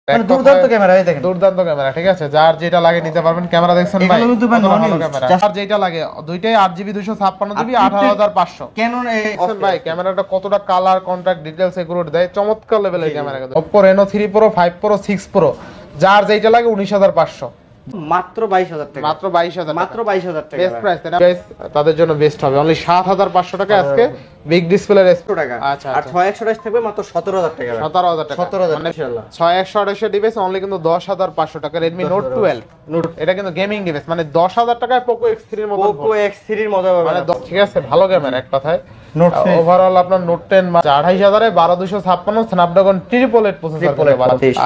মানে দুর্দান্ত ক্যামেরা, এই দেখেন দুর্দান্ত ক্যামেরা। ঠিক আছে, যার যেটা লাগে নিতে পারবেন। ক্যামেরা দেখছেন ভাই, এগুলো কিন্তু ভাই ভালো ক্যামেরা। যার যেটা লাগে, দুইটাই 8GB 256GB 18500। ক্যানন দেখছেন ভাই ক্যামেরাটা কতটা কালার কন্ট্রাক্ট ডিটেইলস এগুলো দেয়, চমৎকার লেভেলের ক্যামেরা। কিন্তু Oppo Reno 3 Pro 5 Pro 6 Pro যার যেটা লাগে 19500, মাত্র 22000 টাকা, মাত্র 22000, মাত্র 22000 টাকা। বেস্ট প্রাইস না গাইস, তাদের জন্য বেস্ট হবে। অনলি 7500 টাকা আজকে বিগ ডিসপ্লের 100 টাকা। আচ্ছা, আর 6128 থাকবে মাত্র 17000 টাকা। 17000 টাকা, 17000 মানে ইনশাআল্লাহ। 6128 ডিভাইস অনলি কিন্তু 10500 টাকা। Redmi Note 12 এটা কিন্তু গেমিং ডিভাইস, মানে 10000 টাকায় Poco X3 এর মতো, Poco X3 এর মতো হবে মানে ঠিক আছে, ভালো ক্যামেরা এক কথায়। Note 10 ওভারঅল আপনার Note 10 28000 এ 12256 Snapdragon 888 প্রসেসর করে।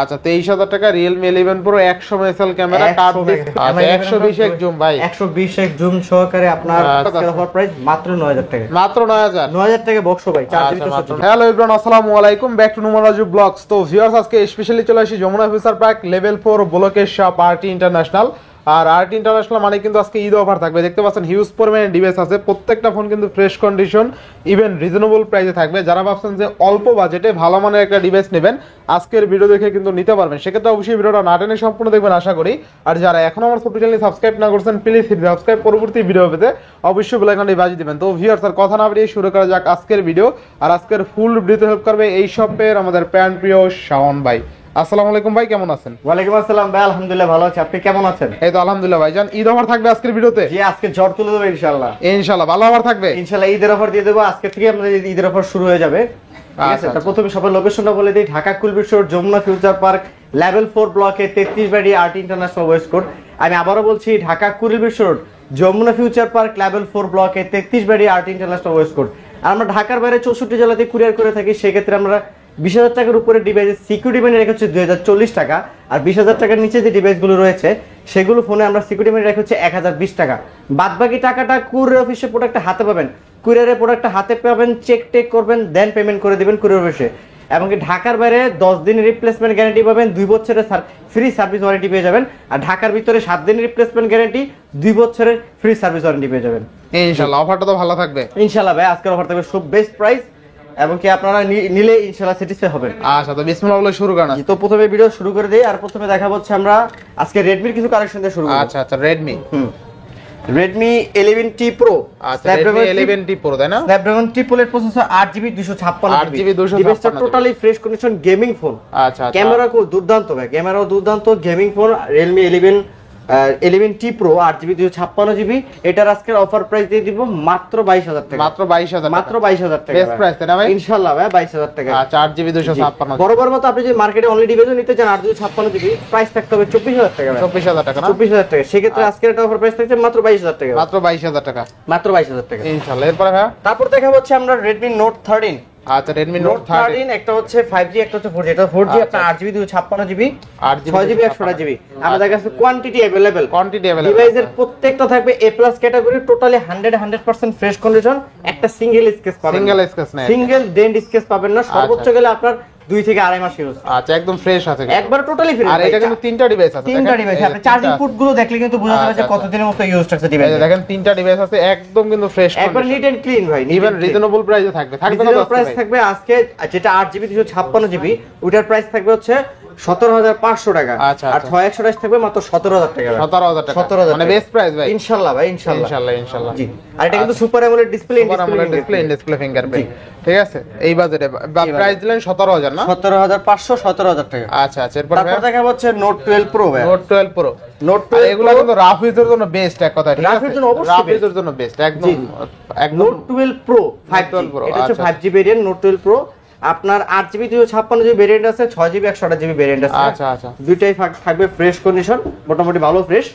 আচ্ছা 23000 টাকা Realme 11 Pro 100 megapixel camera, card display, 120 এক জুম ভাই, 120 এক জুম সহকারে আপনার আজকের অফার প্রাইস মাত্র 9000 টাকা, মাত্র 9000 টাকা বক্স ভাই। 4GB 64। হ্যালো এভরিওয়ান, আসসালামু আলাইকুম, back to Numan Raju blogs. তো ভিউয়ার্স, আজকে স্পেশালি চলে আসি যমুনা ফিউচার পার্ক লেভেল 4 ব্লকের শপ আরটি ইন্টারন্যাশনাল। আর আরটি ইন্টারন্যাশনাল মানে কিন্তু আজকে ঈদ অফার থাকবে। দেখতে পাচ্ছেন হিউজ পরিমাণে ডিভাইস আছে, প্রত্যেকটা ফোন কিন্তু ফ্রেশ কন্ডিশন, ইভেন রিজনেবল প্রাইসে থাকবে। যারা ভাবছেন যে অল্প বাজেটে ভালো মানের একটা ডিভাইস নেবেন, আজকের ভিডিও দেখে কিন্তু নিতে পারবেন। সেক্ষেত্রে অবশ্যই ভিডিওটা না টেনে সম্পূর্ণ দেখবেন আশা করি। আর যারা এখনো আমার ছোট চ্যানেল সাবস্ক্রাইব না করছেন, প্লিজ সাবস্ক্রাইব, পরবর্তী ভিডিও পেতে অবশ্যই বেল আইকনটি বাজিয়ে দিবেন। তো ভিউয়ার্স, আর কথা না বাড়িয়ে শুরু করা যাক আজকের ভিডিও। আর আজকের ফুল ভিডিওতে হেল্প করবে এই শপের আমাদের প্যান প্রিয় শাওন ভাই। আসসালামু আলাইকুম ভাই, কেমন আছেন? ওয়ালাইকুম আসসালাম ভাই, আলহামদুলিল্লাহ ভালো আছি। আপনি কেমন আছেন? এই তো আলহামদুলিল্লাহ ভাইজান। ঈদ অফার থাকবে আজকের ভিডিওতে? জি, আজকে ঝড় তুলে দেবো ইনশাআল্লাহ। ইনশাআল্লাহ ভালো অফার থাকবে, ইনশাআল্লাহ ঈদের অফার দিয়ে দেবো। আজকে থেকে আমাদের ঈদের অফার শুরু হয়ে যাবে। ঠিক আছে, তো প্রথমে সবার লোকেশনটা বলে দিই। ঢাকা কুলবি road, Jamuna future park level 4 ব্লকে 33 বাড়ি আরটি ইন্টারন্যাশনাল ওয়েস্ট কোড। আমি আবারও বলছি, ঢাকা কুলবি road, Jamuna future park level 4 ব্লকে 33 বাড়ি আরটি ইন্টারন্যাশনাল ওয়েস্ট কোড। আর আমরা ঢাকার বাইরে 64 জেলাতে কুরিয়ার করে থাকি। সেক্ষেত্রে আমরা 20000 টাকার উপরে ডিভাইসের সিকিউরিটি মানি রেখে হচ্ছে 2040 টাকা, আর 20000 টাকার নিচে যে ডিভাইসগুলো রয়েছে সেগুলো ফোনে আমরা সিকিউরিটি মানি রেখে হচ্ছে 1020 টাকা। বাদ বাকি টাকাটা কুরিয়ার অফিসে প্রোডাক্টটা হাতে পাবেন, কুরিয়ারের প্রোডাক্টটা হাতে পাবেন, চেক টেক করবেন, দেন পেমেন্ট করে দিবেন কুরিয়ার অফিসে। এমনকি ঢাকার বাইরে 10 দিনের রিপ্লেসমেন্ট গ্যারান্টি পাবেন, 2 বছরের ফ্রি সার্ভিস ওয়ারেন্টি পেয়ে যাবেন। আর ঢাকার ভিতরে 7 দিনের রিপ্লেসমেন্ট গ্যারান্টি, 2 বছরের ফ্রি সার্ভিস ওয়ারেন্টি পেয়ে যাবেন। ইনশাআল্লাহ অফারটা তো ভালো থাকবে ইনশাআল্লাহ ভাই, আজকের অফার থাকবে সব বেস্ট প্রাইস, এবং কি আপনারা নিলে ইনশাআল্লাহ স্যাটিসফাই হবেন। আচ্ছা, তো বিসমিল্লাহ বলে শুরু করেন। তো প্রথমে ভিডিও শুরু করে দেই। আর প্রথমে দেখা হচ্ছে আমরা আজকে রেডমির কিছু কালেকশন দিয়ে শুরু করব। আচ্ছা আচ্ছা, রেডমি Redmi 11T Pro, আচ্ছা Redmi 11T Pro তাই না? Snapdragon triplet processor, 8GB 256GB। 256 ডিভাইসটা totally fresh condition gaming phone. আচ্ছা আচ্ছা, ক্যামেরা খুব দুর্দান্ত ভাই, ক্যামেরাও দুর্দান্ত, gaming phone. Realme 11T Pro 8GB 256GB। এটার আজকের অফার প্রাইস দিয়ে দিব মাত্র 22000 টাকা, মাত্র 22000, মাত্র 22000 টাকা। বেস্ট প্রাইস তাই না ভাই? ইনশাআল্লাহ ভাই 22000 টাকা। আচ্ছা 8GB 256। বরাবর মতো আপনি যদি মার্কেটে অনলি ডিভাইসও নিতে চান 856GB, প্রাইস থাকতে হবে 24000 টাকা। 24000 টাকা না? 24000 টাকা। সেক্ষেত্রে আজকের এটা অফার প্রাইস থাকছে মাত্র 22000 টাকা, মাত্র 22000 টাকা, মাত্র 22000 টাকা ইনশাআল্লাহ। এরপরে ভাই তারপর দেখা হচ্ছে আমরা Redmi Note 13। আচ্ছা Redmi Note 13 একটা হচ্ছে 5G, একটা হচ্ছে 4G। এটা 4G আপনার 8GB 256GB, 8GB 6GB 128GB। আমাদের কাছে কোয়ান্টিটি अवेलेबल, কোয়ান্টিটি अवेलेबल। ডিভাইসের প্রত্যেকটা থাকবে A+ category, totally 100% fresh condition. একটা সিঙ্গেল স্কেচ পাবেন, সিঙ্গেল স্কেচ না, সিঙ্গেল ডেন্ট স্কেচ পাবেন না। সর্বোচ্চ গেলে আপনার 2 থেকে আড়াই মাস ইউজ। আচ্ছা একদম ফ্রেশ আছে, একবার টোটালি ফ্রেশ। আর এটা কিন্তু তিনটা ডিভাইস আছে, তিনটা ডিভাইস। আপনি চার্জিং পোর্ট গুলো দেখলে কিন্তু বোঝা যাবে যে কতদিনের মতো ইউজ থাকছে ডিভাইস। এই দেখেন তিনটা ডিভাইস আছে, একদম কিন্তু ফ্রেশ, একবার নিট এন্ড ক্লিন ভাই। ইভেন রিজনেবল প্রাইসে থাকবে না তো? প্রাইস থাকবে আজকে যেটা 8GB 256GB, ওটার প্রাইস থাকবে হচ্ছে 17500 টাকা। আচ্ছা, আর 6128 থাকবে মাত্র 17000 টাকা। 17000 টাকা, 17000 মানে বেস্ট প্রাইস ভাই। ইনশাআল্লাহ ভাই, ইনশাআল্লাহ ইনশাআল্লাহ ইনশাআল্লাহ। জি, আর এটা কিন্তু super AMOLED display, display fingerprint. ঠিক আছে, এই বাজেটে প্রাইস দিলেন 17000 না? 17500, 17000 টাকা। আচ্ছা আচ্ছা, এরপর তারপর দেখা হচ্ছে Note 12 Pro ভাই। Note 12 Pro, Note 12 এগুলো কিন্তু রাফ ইউজের জন্য বেস্ট এক কথা। ঠিক আছে, রাফ ইউজের জন্য অবশ্যই রাফ ইউজের জন্য বেস্ট একদম একদম। Note 12 Pro 5G, এটা হচ্ছে 5G ভেরিয়েন্ট Note 12 Pro। আপনার 8GB 256GB ভেরিয়েন্ট আছে, 6GB 128GB ভেরিয়েন্ট আছে। আচ্ছা আচ্ছা, দুইটাই থাকবে ফ্রেশ কন্ডিশন, মোটামুটি ভালো ফ্রেশ।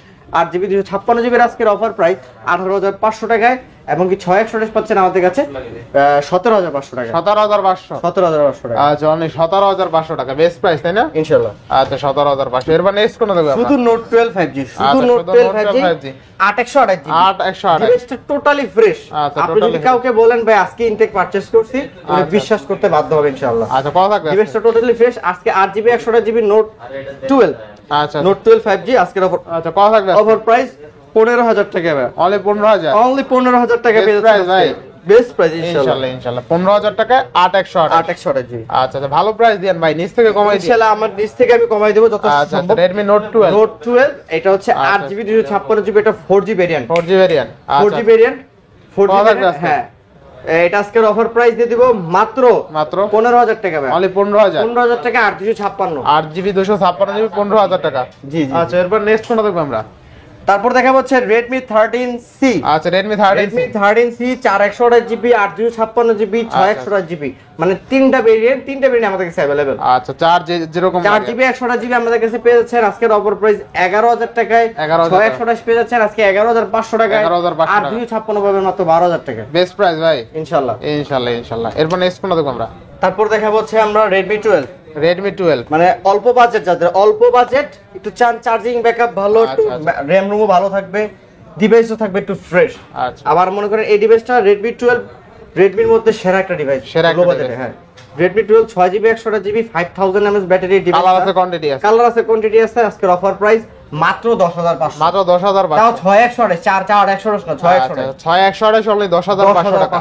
8GB 256GB আজকের অফার প্রাইস 18500 টাকায়, এবং কি 6128 পাচ্ছেন আমাদের কাছে 17500 টাকা। 17500, 17500 টাকা। আচ্ছা অনলি 17500 টাকা, বেস্ট প্রাইস তাই না? ইনশাআল্লাহ। আচ্ছা 17500। এরপর নেক্সট কোন দেব? শুধু Note 12 5G, শুধু Note 12 5G 8128GB। 8128 ডিভাইসটা টোটালি ফ্রেশ। আপনি যদি কাউকে বলেন ভাই আজকে ইনটেক পারচেজ করছি, উনি বিশ্বাস করতে বাধ্য হবে ইনশাআল্লাহ। আচ্ছা কত থাকবে? ডিভাইসটা টোটালি ফ্রেশ। আজকে 8GB 128GB Note 12, আচ্ছা Note 12 5G আজকের অফার। আচ্ছা কত থাকবে? অফার প্রাইস 15000 টাকা ভাই, অনলি 15000, অনলি 15000 টাকা পেয়ে যাচ্ছেন ভাই। বেস্ট প্রাইস ইনশাআল্লাহ ইনশাআল্লাহ 15000 টাকায় 8128 8128 জি। আচ্ছা আচ্ছা ভালো প্রাইস দেন ভাই, নিচ থেকে কমাই দিন ইনশাআল্লাহ আমার নিচ থেকে আমি কমাই দেব যত আচ্ছা সম্ভব। Redmi Note 12 Note 12 এটা হচ্ছে 8GB 256GB, এটা 4G variant, 4G variant 4G variant, 4G কত ভেরিয়েন্ট, আছে? হ্যাঁ। এটা আজকের অফার প্রাইস দিয়ে দিব মাত্র 15000 টাকা ভাই, অনলি 15000 15000 টাকা 856। 8GB 256GB 15000 টাকা। জি জি। আচ্ছা এরপর নেক্সট কোনটা দেখব আমরা? তারপর দেখা হচ্ছে Redmi 13C। আচ্ছা Redmi 13C 13C 4128GB 856GB 6128GB, মানে তিনটা ভেরিয়েন্ট আমাদের কাছে अवेलेबल। আচ্ছা 4 যেরকম 4GB 128GB আমাদের কাছে পেয়ে যাচ্ছেন আজকের অফার প্রাইস 11000 টাকায়, 6128 পেয়ে যাচ্ছেন আজকে 11500 টাকায়, 11500 আর 256 পাবেন মাত্র 12000 টাকা। বেস্ট প্রাইস ভাই ইনশাআল্লাহ ইনশাআল্লাহ ইনশাআল্লাহ। এরপর নেক্সট কোনটা দেখব আমরা? তারপর দেখাবো হচ্ছে আমরা Redmi 12। Redmi 12 মানে অল্প বাজেট, যাদের অল্প বাজেট একটু চান চার্জিং ব্যাকআপ ভালো, একটু র‍্যাম রুমও ভালো থাকবে, ডিভাইসও থাকবে একটু ফ্রেশ। আচ্ছা আবার মনে করেন এই ডিভাইসটা Redmi 12 রেডমির মধ্যে সেরা একটা ডিভাইস, সেরা একটা বাজেটে। হ্যাঁ Redmi 12 6GB 128GB 5000 mAh battery device, colour আছে কোয়ান্টিটি আছে, কালার আছে কোয়ান্টিটি আছে। আজকের অফার প্রাইস মাত্র 10500, মাত্র 10500, তাও 6128 4128 না 6128, 6128 অনলি 10500 টাকা।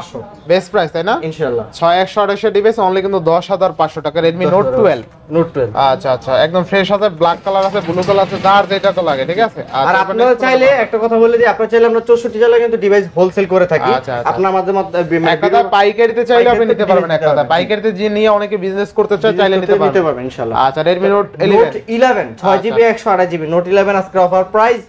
বেস্ট প্রাইস তাই না? ইনশাআল্লাহ 6128 এর ডিভাইস অনলি কিন্তু 10500 টাকা Redmi Note 12। Note 12 আচ্ছা আচ্ছা একদম ফ্রেশ আছে, ব্ল্যাক কালার আছে, ব্লু কালার আছে, যার যেটা তো লাগে ঠিক আছে। আর আপনারা চাইলে একটা কথা বলে দিই, আপনারা চাইলে আমরা 64 জেলায় কিন্তু ডিভাইস হোলসেল করে থাকি। আপনার মাধ্যমে এক কথা পাইকারিতে চাইলে আপনি নিতে পারবেন, এক কথা পাইকারিতে যে নিয়ে অনেকে বিজনেস করতে চায় চাইলে নিতে পারবেন ইনশাআল্লাহ। আচ্ছা Redmi Note 11 6GB 128GB Note 11 আজকের অফার প্রাইস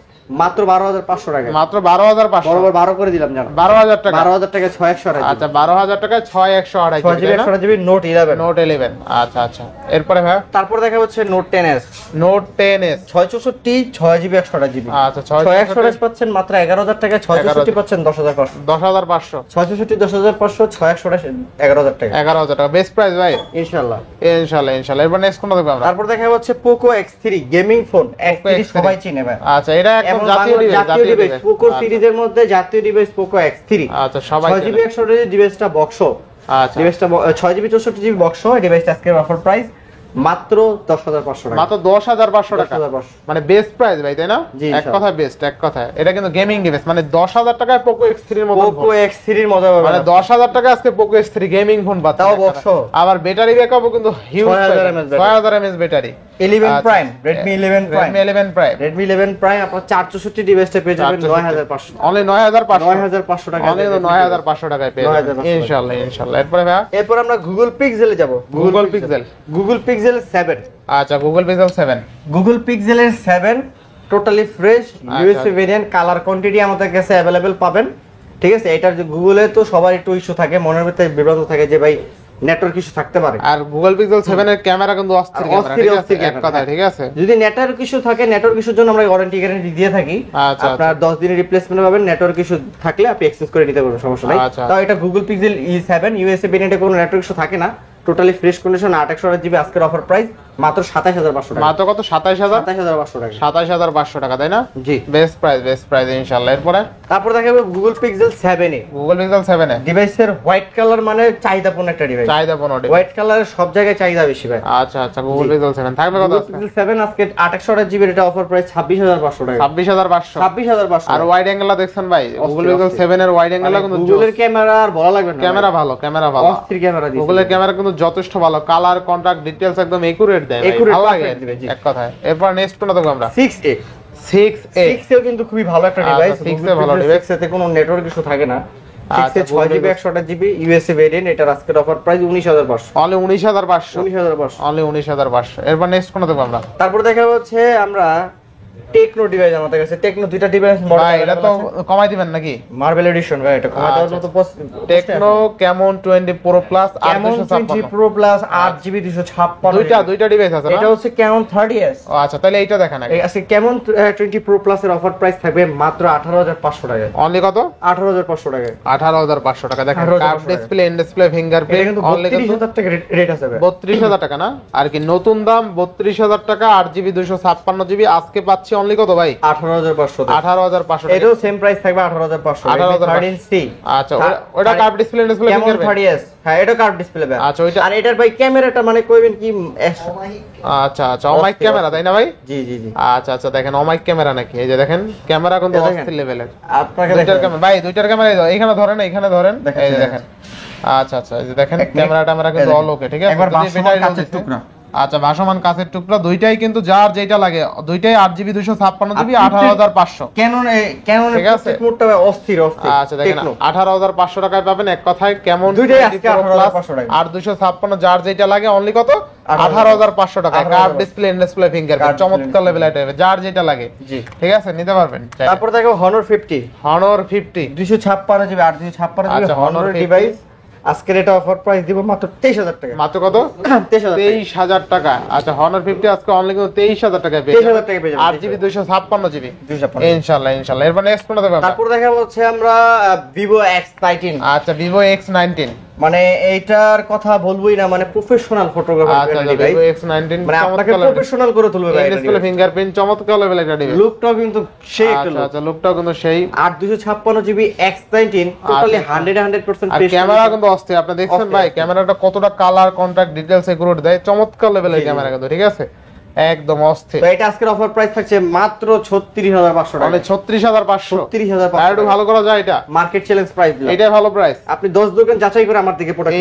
মাত্র 12500 টাকা, মাত্র 12500, বরাবর 12 করে দিলাম জানো, 12000 টাকা, 12000 টাকা 6128। আচ্ছা 12000 টাকা 6128 6GB 128GB Note 11, Note 11। আচ্ছা আচ্ছা এরপরে ভাই তারপর দেখা হচ্ছে Note 10s, Note 10s 664 6GB 128GB। আচ্ছা 628 পাচ্ছেন মাত্র 11000 টাকা, 664 পাচ্ছেন 10500, 10500, 664 10500, 628 11000 টাকা, 11000 টাকা। বেস্ট প্রাইস ভাই ইনশাআল্লাহ ইনশাআল্লাহ ইনশাআল্লাহ। এরপর নেক্সট কোনটা দেখব আমরা? তারপর দেখা হচ্ছে Poco X3 gaming phone, X3 সবাই চিনে ভাই। আচ্ছা এটা একদম জাতীয় ডিভাইস, Poco সিরিজের মধ্যে জাতীয় ডিভাইস Poco X3। আচ্ছা সবাই 6GB 128GB ডিভাইসটা বক্স, আচ্ছা ডিভাইসটা 6GB 64GB বক্স, ডিভাইসটা আজকের অফার প্রাইস মাত্র 10500 টাকা, মাত্র 10500 টাকা, 10500 মানে বেস্ট প্রাইস ভাই তাই না? জি, এক কথায় বেস্ট, এক কথায় এটা কিন্তু গেমিং ডিভাইস, মানে 10000 টাকায় Poco X3 এর মতো Poco X3 এর মজা পাবেন, মানে 10000 টাকা আজকে Poco X3 গেমিং ফোন পাচ্ছেন, তাও বক্স। আবার ব্যাটারি ব্যাকআপও কিন্তু huge, 6000 mAh battery. 11 prime, Redmi 11 prime, Redmi 11 prime, Redmi 11 prime আপনার 464 ডিভাইসটা পেয়ে যাবেন 9500, অনলি 9500 টাকা, অনলি 9500 টাকায় পেয়ে যাবেন ইনশাআল্লাহ ইনশাআল্লাহ। এরপর ভাই এরপর আমরা Google Pixel-এ যাব। Google Pixel 7। আচ্ছা Google Pixel 7, Google Pixel 7 totally fresh USA variant, colour quantity আমাদের কাছে अवेलेबल পাবেন। ঠিক আছে, এটার যে গুগলে তো সবার একটু ইস্যু থাকে, মনের ভিতরে বিভ্রান্ত থাকে যে ভাই নেটওয়ার্ক ইস্যু থাকতে পারে। আর Google Pixel 7 এর ক্যামেরা কিন্তু অস্থির ক্যামেরা, ঠিক আছে এক কথায়, ঠিক আছে। যদি নেটওয়ার্ক ইস্যু থাকে, নেটওয়ার্ক ইস্যুর জন্য আমরা গ্যারান্টি দিয়ে থাকি। আপনার 10 দিনের রিপ্লেসমেন্ট পাবেন, নেটওয়ার্ক ইস্যু থাকলে আপনি এক্সচেঞ্জ করে নিতে পারবেন, সমস্যা নাই। তাও এটা Google Pixel E7 ইউএসএ ভেরিয়েন্টে কোনো নেটওয়ার্ক ইস্যু থাকে না, টোটালি ফ্রেশ কন্ডিশন, 8128GB আজকের অফার প্রাইস মাত্র 27500 টাকা, মাত্র কত? 27500 টাকা, 27500 টাকা তাই না? জি বেস্ট প্রাইস ইনশাআল্লাহ। এরপরে তারপর দেখাবো Google Pixel 7 এ, Google Pixel 7 এ ডিভাইসের হোয়াইট কালার মানে চাহিদাপূর্ণ একটা ডিভাইস, চাহিদাপূর্ণ ডিভাইস, হোয়াইট কালারের সব জায়গায় চাহিদা বেশি ভাই। আচ্ছা আচ্ছা Google Pixel 7 থাকবে কত? Google Pixel 7 আজকে 28GB এটা অফার প্রাইস 26500 টাকা, 26500। আর ওয়াইড অ্যাঙ্গেল দেখছেন ভাই Google Pixel 7 এর ওয়াইড অ্যাঙ্গেল কিন্তু Google এর ক্যামেরা আর বলা লাগবে না, ক্যামেরা ভালো অস্থির ক্যামেরা দিয়েছে। Google এর ক্যামেরা কিন্তু যথেষ্ট ভালো, কালার কন্ট্রাস্ট ডিটেইলস একদম একুরেট দেয়, ভালো লাগে এক কথায়। এরপর নেক্সট কোনটা দেখব আমরা? 6A এও কিন্তু খুবই ভালো একটা ডিভাইস, 6 এ ভালো ডিভাইস, এতে কোনো নেটওয়ার্ক ইস্যু থাকে না। 6 এ 6GB 128GB ইউএসএ ভেরিয়েন্ট, এটার আজকের অফার প্রাইস 19500, অনলি 19500, 19500, অনলি 19500। এরপর নেক্সট কোনটা দেখব আমরা? তারপর দেখা হচ্ছে আমরা টেকনো ডিভাইস, আমাদের কাছে টেকনো দুইটা ডিভাইস মডেল, ভাই এটা তো কমাই দিবেন নাকি? মার্বেল এডিশন ভাই, এটা কমাই দেওয়ার মতো টেকনো Camon 20 Pro Plus আর Camon 20 Pro Plus 8GB 256, দুইটা ডিভাইস আছে না? এটা হচ্ছে Camon 30s। ও আচ্ছা তাহলে এইটা দেখেন আগে। আজকে Camon 20 Pro Plus এর অফার প্রাইস থাকবে মাত্র 18500 টাকা, অনলি কত? 18500 টাকা, 18500 টাকা। দেখেন curve display, in display, fingerprint, কিন্তু অনলি 32000 টাকা রেট আছে ভাই, 32000 টাকা না? আর কি নতুন দাম 32000 টাকা, 8GB 256GB আজকে পাচ্ছি অনলি কত ভাই? 18,500 18,500 টাকা। এটাও সেম প্রাইস থাকবে 18,500 13 আচ্ছা ওটা কার্ভ ডিসপ্লে কেমন 30s হ্যাঁ এটা কার্ভ ডিসপ্লে ভাই। আচ্ছা ওইটা আর এটার ভাই ক্যামেরাটা মানে কইবেন কি আচ্ছা অমাইক ক্যামেরা তাই না ভাই? জি আচ্ছা দেখেন অমাইক ক্যামেরা নাকি? এই যে দেখেন ক্যামেরা কিন্তু অস্থির লেভেলের। আপনাকে দুইটার ক্যামেরা ভাই, দুইটার ক্যামেরা এখানে ধরেন, এখানে ধরেন, এই যে দেখেন। আচ্ছা এই যে দেখেন ক্যামেরাটা আমরা কিন্তু অল ওকে, ঠিক আছে? একবার ভাসমান কাচের টুকরা। আচ্ছা ভাসমান কাচের টুকরা, দুইটাই কিন্তু যার যেটা লাগে, দুইটাই 8GB 256GB 18,500। কেনন ঠিক আছে মোডটা অস্থির। আচ্ছা দেখেন 18,500 টাকায় পাবেন এক কথায় কেমন দুইটাই আজকে 18,500 টাকা। আর 256 যার যেটা লাগে অনলি কত? 18,500 টাকা। কার্ভ ডিসপ্লে, ডিসপ্লে ফিঙ্গারপ্রিন্ট, চমৎকার লেভেল আইটেম, যার যেটা লাগে জি ঠিক আছে নিতে পারবেন। তারপর দেখো Honor 50 256GB 8 256GB Honor device. আজকের এটা অফার প্রাইস দিব মাত্র 23,000 টাকা। মাত্র কত? 23,000 টাকা। আচ্ছা Honor 50 আজকে অনলি কিন্তু 23,000 টাকায় পেয়ে যাবেন। 23,000 টাকায় পেয়ে যাবেন 8GB 256GB ইনশাআল্লাহ। এরপর নেক্সট কোনটা দেব? তারপর দেখা হচ্ছে আমরা Vivo X19। আচ্ছা Vivo X19 মানে এইটার কথা বলবোই না, মানে প্রফেশনাল ফটোগ্রাফার আচ্ছা ডিভাইস। Vivo X19 মানে আপনাকে প্রফেশনাল করে তুলবে ভাই। ডিসপ্লে ফিঙ্গারপ্রিন্ট চমৎকার লেভেল একটা ডিভাইস। লুকটাও কিন্তু সেই একটা লুক। আচ্ছা লুকটাও কিন্তু সেই। 8 256GB X19 টোটালি 100% আর ক্যামেরা কিন্তু অস্থির। আপনি দেখছেন ভাই ক্যামেরাটা কতটা কালার কন্ট্রাক্ট ডিটেইলস এগুলো দেয়, চমৎকার লেভেলের ক্যামেরা কিন্তু, ঠিক আছে একদম অস্থির। তো এটা আজকের অফার প্রাইস থাকছে মাত্র 36,500 টাকা। মানে 36,500। 36,500 আর একটু ভালো করা যায় এটা। মার্কেট চ্যালেঞ্জ প্রাইস দিলাম। এটাই ভালো প্রাইস। আপনি 10 দোকান যাচাই করে আমার দিকে প্রোডাক্ট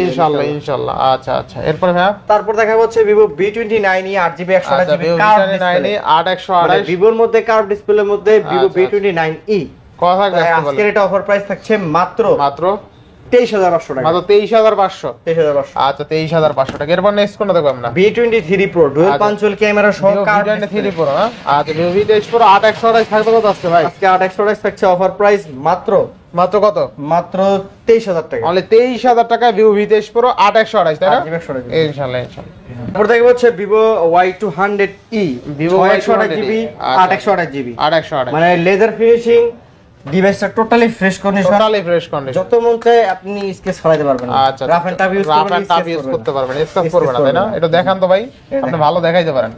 ইনশাআল্লাহ। আচ্ছা এরপর ভাই তারপর দেখা হচ্ছে Vivo B29e 8GB 128GB curve display 8/128 Vivoর মধ্যে কার্ভ ডিসপ্লের মধ্যে Vivo B29e কথা থাকবে আজকের এটা অফার প্রাইস থাকছে মাত্র 23,500 টাকা। মাত্র 23,500। 23,500 আচ্ছা 23,500 টাকা। এরপর নেক্সট কোনটা দেখব আমরা? B23 Pro dual punctual camera সহ কার্ভ B23 Pro। আচ্ছা Vivo V23 Pro 8/128 থাকবে কত আজকে ভাই? আজকে 8/128 থাকছে অফার প্রাইস মাত্র কত? মাত্র 23,000 টাকা। অনলি 23,000 টাকায় Vivo V23 Pro 8/128 তাই না? ইনশাআল্লাহ। তারপর দেখব হচ্ছে Vivo Y200e Vivo 128GB 8/128GB 8/128 মানে লেদার ফিনিশিং ডিভাইসটা টোটালি ফ্রেশ কন্ডিশন। যত মন চায় আপনি স্কেচ ফলাইতে পারবেন। আচ্ছা রাফ এন্ড টাফ ইউজ করতে পারবেন, স্কেচ করবে না তাই না? এটা দেখান তো ভাই, আপনি ভালো দেখাইতে পারেন।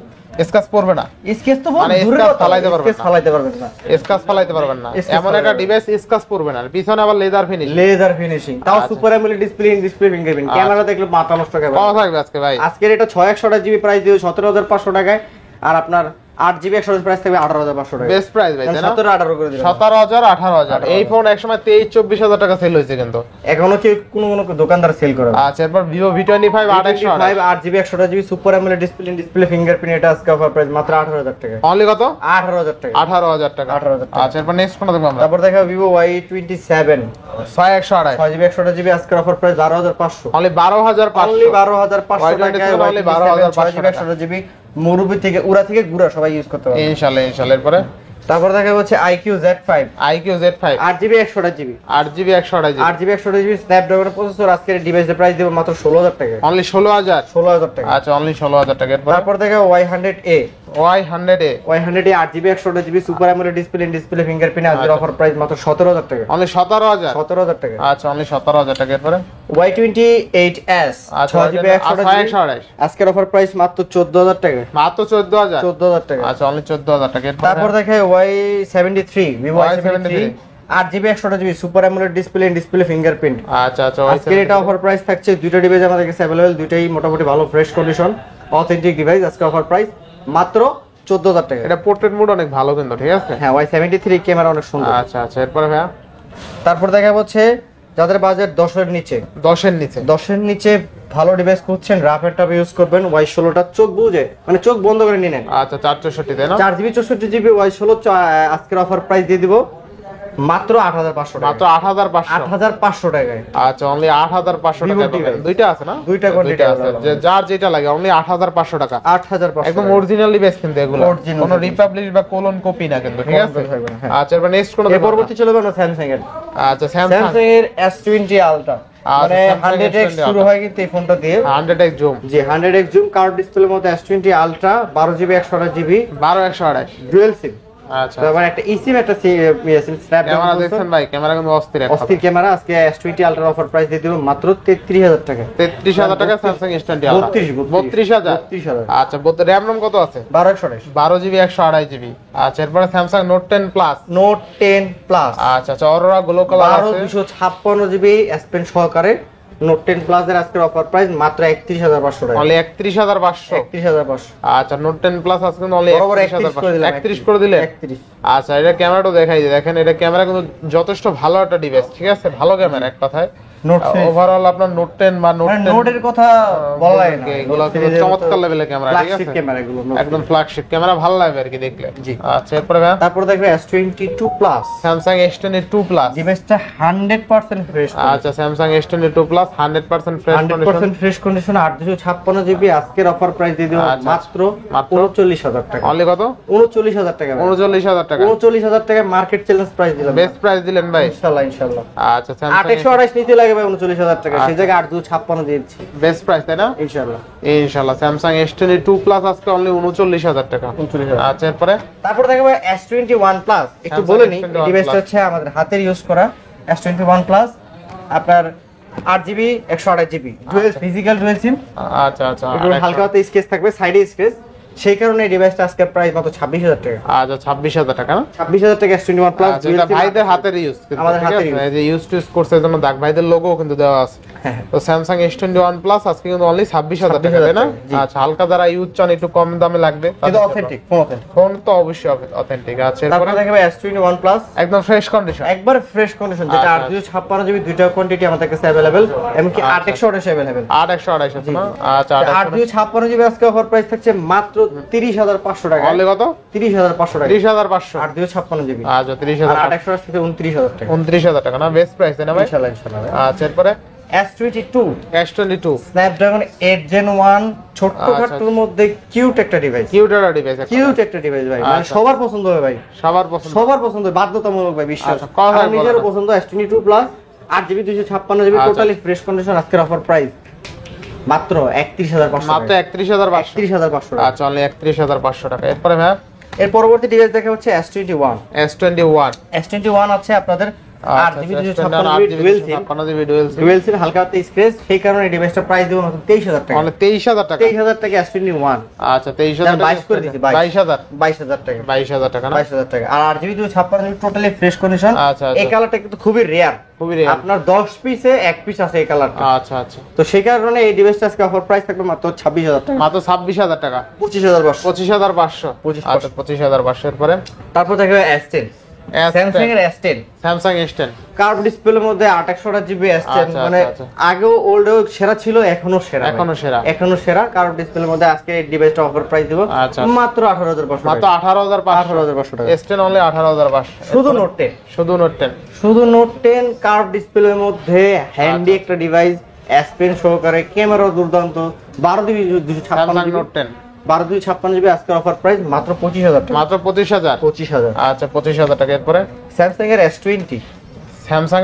স্কেচ করবে না, স্কেচ তো মানে দূরে স্কেচ ফালাইতে পারবেন না, স্কেচ ফালাইতে পারবেন না, স্কেচ ফালাইতে পারবেন না। এমন একটা ডিভাইস স্কেচ করবে না, পিছনে আবার লেদার ফিনিশিং তাও super AMOLED display fingerprint camera দেখলে মাথা নষ্ট হবে। কত থাকবে আজকে ভাই? আজকের এটা 6/128GB প্রাইস দিও 17,500 টাকায়। আর আপনার 8GB 128 প্রাইস থাকবে 18,500 টাকা। বেস্ট প্রাইস ভাই তাই না? 17-18 করে দিলাম। 17,000 18,000। এই ফোন একসময় 23-24,000 টাকা সেল হয়েছে কিন্তু এখনো কি কোনো দোকানদার সেল করে? আচ্ছা এরপর Vivo V25 8/128 8GB 128GB super AMOLED display fingerprint এটা আজকে অফার প্রাইস মাত্র 18,000 টাকা। অনলি কত? 18,000 টাকা। 18,000 টাকা। আচ্ছা এরপর নেক্সট কোনটা দেখব আমরা? তারপর দেখা Vivo Y27 6/128 6GB 128GB আজকের অফার প্রাইস 12,500। অনলি 12,500। অনলি 12,500 টাকায় অনলি 12,500 6GB 128GB মুরুবি থেকে উড়া থেকে গুড়া সবাই ইউজ করতে পারবে ইনশাআল্লাহ। এরপরে তারপর দেখা হচ্ছে IQ Z5 8GB 128GB 8GB 128GB 8GB 128GB Snapdragon processor আজকের ডিভাইসের প্রাইস দেব মাত্র 16,000 টাকা। অনলি 16,000 টাকা। আচ্ছা অনলি 16,000 টাকা। তারপর দেখা Y100A 8GB 128GB super AMOLED display fingerprint আজকের অফার প্রাইস মাত্র 17,000 টাকা। অনলি 17,000 টাকা। আচ্ছা অনলি 17,000 টাকা। এরপরে Y28s 6GB 128GB আজকের অফার প্রাইস মাত্র 14,000 টাকা। মাত্র 14,000 টাকা। আচ্ছা অনলি 14,000 টাকা। তারপর দেখে Y73 Vivo Y73 8GB 128GB super AMOLED display fingerprint. আচ্ছা আজকের এটা অফার প্রাইস থাকছে দুইটা ডিভাইস আমাদের কাছে अवेलेबल, দুইটাই মোটামুটি ভালো ফ্রেশ কন্ডিশন অথেন্টিক ডিভাইস। আজকে অফার প্রাইস মাত্র 14,000 টাকা। এটা পোর্ট্রেট মোড অনেক ভালো কিন্তু, ঠিক আছে? হ্যাঁ Y73 ক্যামেরা অনেক সুন্দর। আচ্ছা এরপরে ভাইয়া তারপর দেখা হচ্ছে যাদের বাজেট 10 এর নিচে ভালো ডিভাইস খুঁজছেন, রাফ এন্ড টাফ ইউজ করবেন Y16টা চোখ বুঝে মানে চোখ বন্ধ করে নিয়ে নেন। আচ্ছা 464 তাই না? 4GB 64GB Y16 আজকের অফার প্রাইস দিয়ে দিব মাত্র 8,500 টাকা। মাত্র 8,500 টাকায়। আচ্ছা অনলি 8,500 টাকা। দুইটা আছে না? দুইটা কোয়ান্টিটি আছে, যে যার যেটা লাগে অনলি 8,500 টাকা। 8,500 একদম অরিজিনাল ডিভাইস কিন্তু এগুলো, কোনো রিপাবলিশ বা কোলন কপি না কিন্তু, ঠিক আছে? আচ্ছা এবার নেক্সট কোন? এর পরবর্তী চলে যাবে স্যামসাং এর। আচ্ছা স্যামসাং এর S20 Ultra মানে 100x শুরু হয় কিন্তু এই ফোনটা দিয়ে 100x জুম। জি 100x জুম কার্ভ ডিসপ্লের মধ্যে S20 Ultra 12GB 128GB 12/128 dual SIM আচ্ছা তারপর একটা eSIM একটা ক্যামেরা দেখছেন ভাই, ক্যামেরা কিন্তু অস্থির ক্যামেরা। আজকে S20 আলট্রা অফার প্রাইস দিয়ে দিব মাত্র 33000 টাকা। 33000 টাকা স্যামসাং S20 আলট্রা। 32000। আচ্ছা, র‍্যাম রম কত আছে? 12 জিবি 128 জিবি। আচ্ছা, এরপরে Samsung note 10 plus. Note 10 plus. আচ্ছা আচ্ছা, অরোরা গ্লো কালার আছে 256 জিবি S Pen সহকারে নোট 10 প্লাস এর আজকের অফার প্রাইস মাত্র 31500 টাকা। অনলি 31500। 31500। আচ্ছা, নোট 10 প্লাস আজকে অনলি 31500। 31 করে দিলেন। 31। আচ্ছা, এটা ক্যামেরাটাও দেখাই দিই, দেখেন এটা ক্যামেরা কিন্তু যথেষ্ট ভালো একটা ডিভাইস, ঠিক আছে, ভালো ক্যামেরা এক কথায়। ওভারঅল আপনার নোট 10 বা নোট 10 নোটের কথা বলাই না, এগুলো কিন্তু চমৎকার লেভেলের ক্যামেরা, ঠিক আছে, ক্যামেরা এগুলো একদম ফ্ল্যাগশিপ ক্যামেরা, ভালো লাগবে আর কি দেখলে। আচ্ছা, এরপরে ভাই তারপর দেখবে S22 plus, Samsung S22 plus ডিভাইসটা 100% ফ্রেশ। আচ্ছা, Samsung S22 plus 100% fresh condition, 100% fresh condition, 856 GB আজকের অফার প্রাইস দিয়ে দিও মাত্র 39000 টাকা। অনলি কত? 39000 টাকা। 39000 টাকা। 39000 টাকা মার্কেট চ্যালেঞ্জ প্রাইস দিলাম, বেস্ট প্রাইস দিলেন ভাই, ইনশাআল্লাহ ইনশাআল্লাহ। আচ্ছা, স্যামসাং 828 নিতে লাগে ভাই 39000 টাকা, সেই জায়গায় 856 দিয়েছি, বেস্ট প্রাইস তাই না? ইনশাআল্লাহ ইনশাআল্লাহ। স্যামসাং S22 প্লাস আজকে অনলি 39000 টাকা। 39000। আচ্ছা, এরপরে তারপর দেখো S21 প্লাস, একটু বলে নি এই ডিভাইসটা হচ্ছে আমাদের হাতের ইউজ করা S21 প্লাস, আপনার 8GB 128GB dual physical dual SIM. আচ্ছা আচ্ছা, একটু হালকা হাতে স্কেচ থাকবে, সাইডে স্কেচ, সেই কারণে এই ডিভাইসটা আজকে প্রাইস মাত্র 26000 টাকা। আচ্ছা, 26000 টাকা না? 26000 টাকা S21 প্লাস, যেটা ভাইদের হাতের ইউজ, আমাদের হাতের ইউজ, এই যে ইউজ টু করছে জন্য দাগ ভাইদের লোগো কিন্তু দেওয়া আছে। তো স্যামসাং S21 প্লাস আজকে কিন্তু অনলি 26000 টাকা, তাই না? আচ্ছা, হালকা যারা ইউজ চান একটু কম দামে লাগবে, কিন্তু অথেন্টিক ফোন তো অবশ্যই অথেন্টিক। আচ্ছা, তারপরে দেখবে S21 প্লাস একদম ফ্রেশ কন্ডিশন, একবার ফ্রেশ কন্ডিশন, যেটা 856GB দুইটা কোয়ান্টিটি আমাদের কাছে अवेलेबल, এমনকি 8128 अवेलेबल, 8128 আছে না? আচ্ছা, 856GB আজকে অফার প্রাইস থাকছে মাত্র 30500 টাকা। অনলি কত? 30500 টাকা। 30500 856GB। আচ্ছা, 30000 আর 828 থেকে 29000 টাকা। 29000 টাকা না? বেস্ট প্রাইস তাই না ভাই? ইনশাআল্লাহ ইনশাআল্লাহ। আচ্ছা, এরপরে S22 স্ন্যাপড্রাগন 8 Gen 1, ছোট্টখাটোর মধ্যে কিউট একটা ডিভাইস, কিউট একটা ডিভাইস ভাই, মানে সবার পছন্দ হবে ভাই, সবার পছন্দ, বাধ্যতামূলক ভাই, বিশ্বাস। আমার নিজেরও পছন্দ S22 plus 8GB 256GB totally fresh condition, আজকের অফার প্রাইস মাত্র 31500, মাত্র 31500। টাকা। আচ্ছা, অনলি 31500 টাকা। এরপরে ভাই এর পরবর্তী ডিভাইস দেখা হচ্ছে S21 আছে আপনাদের 8GB 256GB ডুয়াল সিম হালকা হাতে স্ক্র্যাচ, সেই কারণে এই ডিভাইসটা প্রাইস দিব মাত্র 23000 টাকা। অনলি 23000 টাকা। 23000 টাকা S21। আচ্ছা, 23000 টাকা 22 করে দিছি, 22000 টাকা। 22000 টাকা না? 22000 টাকা। আর 8GB 256GB totally fresh condition. আচ্ছা, এই কালারটা কিন্তু খুবই রেয়ার, আপনার 10 পিসে 1 পিস আছে এই কালারটা। আচ্ছা আচ্ছা, তো সেই কারণে এই ডিভাইসটা আজকে অফার প্রাইস থাকবে মাত্র 26000 টাকা। মাত্র 26000 টাকা। 25500। আচ্ছা, 25500। এরপরে তারপর দেখবে S10, স্যামসাং এর S10, স্যামসাং S10 কার্ভ ডিসপ্লের মধ্যে 828GB S10, মানে আগেও ওল্ডও সেরা ছিল, এখনো সেরা কার্ভ ডিসপ্লের মধ্যে আজকে এই ডিভাইসটা অফার প্রাইস দিব মাত্র 18500। মাত্র 18500 টাকা। S10 only 18500। শুধু নোট 10 কার্ভ ডিসপ্লের মধ্যে হ্যান্ডি একটা ডিভাইস, S Pen সহকারে, ক্যামেরা দুর্দান্ত, 12GB 256GB নোট 10 12GB আজকের অফার প্রাইস মাত্র 25000 টাকা। মাত্র 25000। আচ্ছা, 25000 টাকা। এরপরে স্যামসাং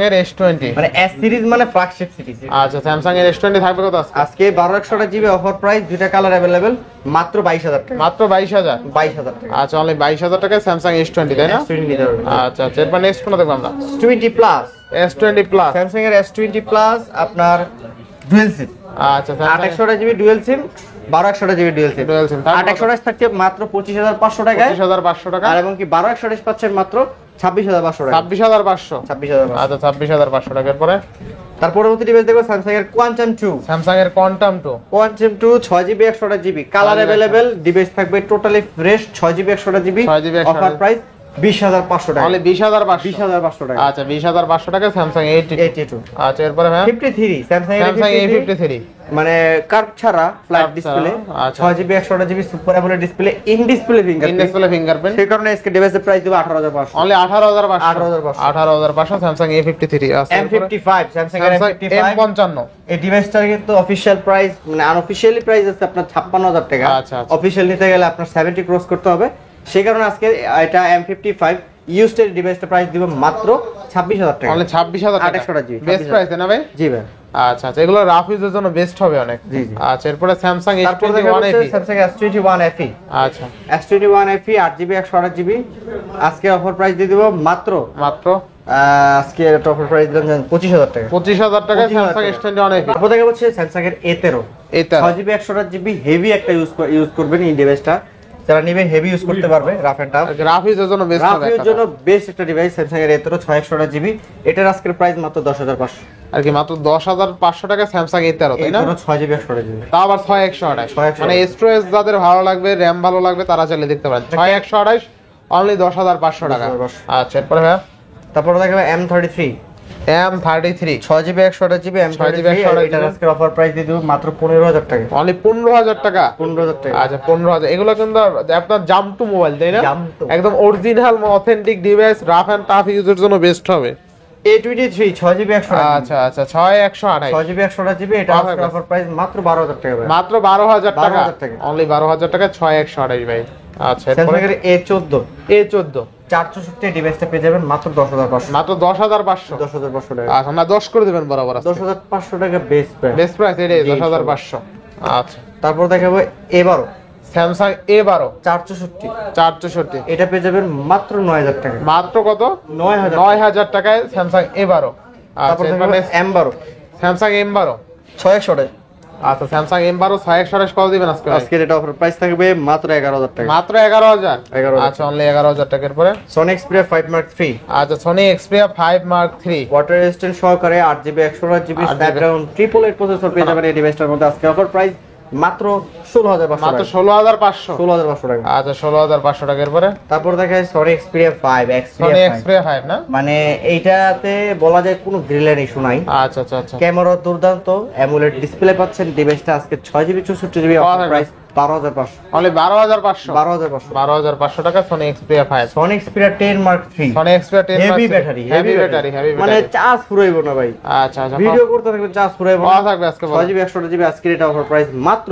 এর S20, মানে S সিরিজ মানে ফ্ল্যাগশিপ সিরিজ। আচ্ছা, স্যামসাং এর S20 থাকবে কত আজকে 12128GB অফার প্রাইস, দুইটা কালার अवेलेबल, মাত্র 22000 টাকা। মাত্র 22000 টাকা। আচ্ছা, অনলি 22000 টাকায় স্যামসাং S20, তাই না? আচ্ছা আচ্ছা, এরপর নেক্সট কোন দেখব আমরা? S20 প্লাস, স্যামসাং এর S20 প্লাস আপনার ডুয়াল সিম। আচ্ছা, 828GB dual SIM, 12128GB dual SIM. 828 থাকছে মাত্র 25500 টাকায়। 25500 টাকা। আর এবং কি 12128 পাচ্ছেন মাত্র 26500 টাকা। 26500। আচ্ছা, 26500 টাকার পরে তার পরবর্তী ডিভাইস দেখো স্যামসাং এর Quantum 2 6GB 128GB colour available, device থাকবে totally fresh, 6GB 128GB offer price 20500 টাকা। অনলি 20500 টাকা। আচ্ছা, 20500 টাকা স্যামসাং 82। আচ্ছা, এরপরে ভাই 53 স্যামসাং A53, মানে কার্ভ ছাড়া flat display, 6GB 128GB super AMOLED display, in display fingerprint, সেই কারণে আজকে ডিভাইসের প্রাইস দেব 18500। Only 18500 Samsung A53। আচ্ছা, M55 স্যামসাং এর M55 এই ডিভাইসটার কিন্তু অফিশিয়াল প্রাইস, মানে আনঅফিশিয়ালি প্রাইস আছে আপনার 56000 টাকা। আচ্ছা, অফিশিয়াল নিতে গেলে আপনার 70 ক্রস করতে হবে, সেই কারণে আজকে এটা M55 ইউজড ডিভাইসটা প্রাইস দিব মাত্র 26000 টাকা। অনলি 26000 টাকা। 828GB বেস্ট প্রাইস না ভাই? জি ভাই। আচ্ছা আচ্ছা, এগুলো রাফ ইউজের জন্য বেস্ট হবে অনেক। জি জি। আচ্ছা, এরপরে স্যামসাং তারপর S21 FE। Samsung S21 FE। আচ্ছা, S21 FE 8GB 128GB আজকে অফার প্রাইস দিয়ে দেব মাত্র আজকে অফার প্রাইস দিলাম 25000 টাকা। 25000 টাকায় স্যামসাং S21 FE। তারপর দেখা হচ্ছে স্যামসাং এর A13 6GB 128GB হেভি একটা ইউজ করবেন এই ডিভাইসটা, যারা নিবে হেভি ইউজ করতে পারবে, রাফ এন্ড টাফ রাফ ইউজের জন্য বেস্ট হবে। রাফ ইউজের জন্য বেস্ট একটা ডিভাইস স্যামসাং এর A13 628GB। এটার আজকের প্রাইস মাত্র 10500 আর কি, মাত্র 10500 টাকা স্যামসাং A13, তাই না? 6GB 128GB তাও আবার 6128। মানে স্টোরেজ যাদের ভালো লাগবে, র‍্যাম ভালো লাগবে, তারা চাইলে দেখতে পারেন 6128 অনলি 10500 টাকা। আচ্ছা, এরপর ভাই তারপর দেখাবো M33 6GB 128GB M33। এটার আজকের অফার প্রাইস দিয়ে দেব মাত্র 15000 টাকা। অনলি 15000 টাকা। 15000 টাকা। আচ্ছা, 15000। এগুলো কিন্তু আপনার জাম্পটু মোবাইল, তাই না? জাম্পটু। একদম original authentic device, rough and tough ইউজের জন্য বেস্ট হবে। A23 6GB 128GB। আচ্ছা আচ্ছা, 6128 6GB 128GB। এটা আজকের অফার প্রাইস মাত্র 12000 টাকা ভাই। মাত্র 12000 টাকা। 12000 টাকা। অনলি 12000 টাকা 6128 ভাই। আচ্ছা, এরপর স্যামসাং এর A14 A14 464 ডিভাইসটা পেয়ে যাবেন মাত্র 10500। মাত্র 10500। 10500 টাকা। আচ্ছা, না 10 করে দিবেন বরাবর। 10500 টাকা বেস্ট প্রাইস। বেস্ট প্রাইস এটাই 10500। আচ্ছা, তারপর দেখাবো A12 স্যামসাং A12 464। এটা পেয়ে যাবেন মাত্র 9000 টাকা। মাত্র কত? 9000 টাকায় স্যামসাং A12। তারপর আচ্ছা, দেখাবো M12 স্যামসাং M12 628। আচ্ছা, স্যামসাং M12 6128 কত দিবেন আজকে? আজকে এটা অফার প্রাইস থাকবে মাত্র 11000 টাকা। মাত্র 11000। 11000। আচ্ছা, অনলি 11000 টাকার পরে Sony Xperia 5 Mark III। আচ্ছা, Sony Xperia 5 Mark III water resistant সহকারে 8GB 128GB স্ন্যাপড্রাগন 888 প্রসেসর পেয়ে যাবেন এই ডিভাইসটার মধ্যে। আজকে অফার প্রাইস মাত্র 16500 মাত্র টাকা। 16500। 16500 টাকা। আচ্ছা, 16500 টাকার পরে তারপর দেখায় Sony Xperia 5 Sony Xperia 5 না? মানে এইটাতে বলা যায় কোনো গ্রিলের ইস্যু নাই। আচ্ছা আচ্ছা আচ্ছা, ক্যামেরা দুর্দান্ত, অ্যামোলেড ডিসপ্লে পাচ্ছেন। ডিভাইসটা আজকে 6GB 64GB offer price 12500। Only 12500। 12500। 12500 টাকা Sony Xperia 5। Sony Xperia 10 Mark III। Sony Xperia 10 heavy battery, মানে চার্জ ফুরাইবো না ভাই। আচ্ছা আচ্ছা, ভিডিও করতে থাকবেন চার্জ ফুরাইবো কত না। থাকবে আজকে? 6GB 128GB আজকে এটা অফার প্রাইস মাত্র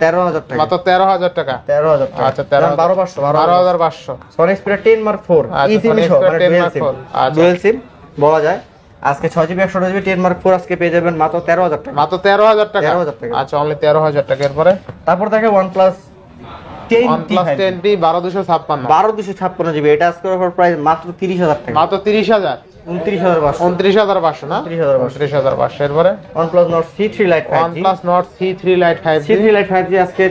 13000 টাকা। মাত্র 13000 টাকা। 13000 টাকা। আচ্ছা, 12500। Sony Xperia 10 Mark IV আচ্ছা, Sony Xperia 10 Mark IV। আচ্ছা, ডুয়াল সিম বলা যায়। আজকে 6GB 128GB 10 Mark IV আজকে পেয়ে যাবেন মাত্র 13000 টাকা। মাত্র 13000 টাকা। 13000 টাকা। আচ্ছা, অনলি 13000 টাকা। এরপরে তারপর দেখে OnePlus 10T 12256। 12256GB। এটা আজকে অফার প্রাইস মাত্র 30000 টাকা। মাত্র 30000। 29500। 29500 না? 29500। এরপরে OnePlus Nord C3 Lite 5G। OnePlus Nord C3 Lite 5G। C3 Lite 5G আজকে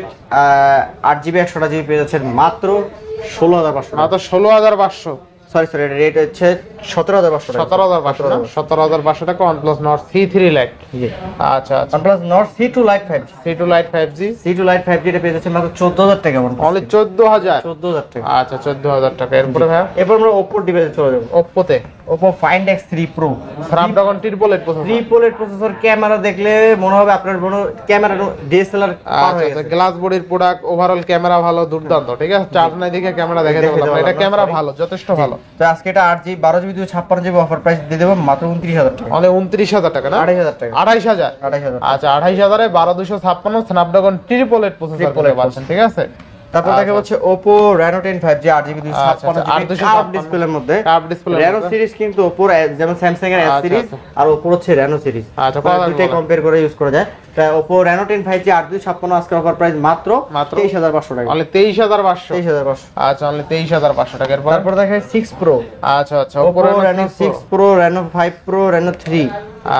8GB 128GB পেয়ে যাচ্ছেন মাত্র 16500। মাত্র 16500। সরি এটা রেট হচ্ছে 17500 টাকা। 17500 না? 17500 টাকা OnePlus Nord C3 Lite। জি। আচ্ছা আচ্ছা, OnePlus Nord C2 Lite 5G। C2 Lite 5G। C2 Lite 5G এটা পেয়ে যাচ্ছেন মাত্র 14000 টাকা। অনলি 14000। 14000 টাকা। আচ্ছা, 14000 টাকা। এরপরে ভাই এরপর আমরা Oppo ডিভাইসে চলে যাব। Oppo তে Oppo Find X3 Pro Snapdragon 888 processor. Triplet processor. Camera দেখলে মনে হবে আপনার ক্যামেরা DSLR পার হয়ে আচ্ছা, গেছে। গ্লাস বডির প্রোডাক্ট, ওভারঅল ক্যামেরা ভালো, দুর্দান্ত। ঠিক আছে, চার্জ নাই দেখে ক্যামেরা দেখাতে পারলাম না। এটা ক্যামেরা ভালো, যথেষ্ট ভালো। তো আজকে এটা 8GB 12GB 256GB offer price দিয়ে দেব মাত্র 29000 টাকা। অনলি 29000 টাকা না? 28000 টাকা। 28000। 28000। আচ্ছা, 28000 এ 12256 Snapdragon 888 প্রসেসর পেয়ে যাচ্ছেন। ঠিক আছে, তারপর দেখা হচ্ছে Oppo Reno 10 5G 8GB 256GB curve ডিসপ্লের মধ্যে। কার্ভ ডিসপ্লে Reno সিরিজ কিন্তু Oppo যেমন Samsung এর S সিরিজ আর Oppo হচ্ছে Reno সিরিজ। আচ্ছা, দুটোই কম্পেয়ার করে ইউজ করা যায়। তাই Oppo Reno 10 5G 8GB আজকে অফার প্রাইস মাত্র 23500 টাকা। অনলি 23500। 23500। আচ্ছা, অনলি 23500 টাকা। এরপর তারপর দেখায় 6 Pro। আচ্ছা আচ্ছা, Oppo Reno 6 Pro, Reno 5 Pro, Reno 3।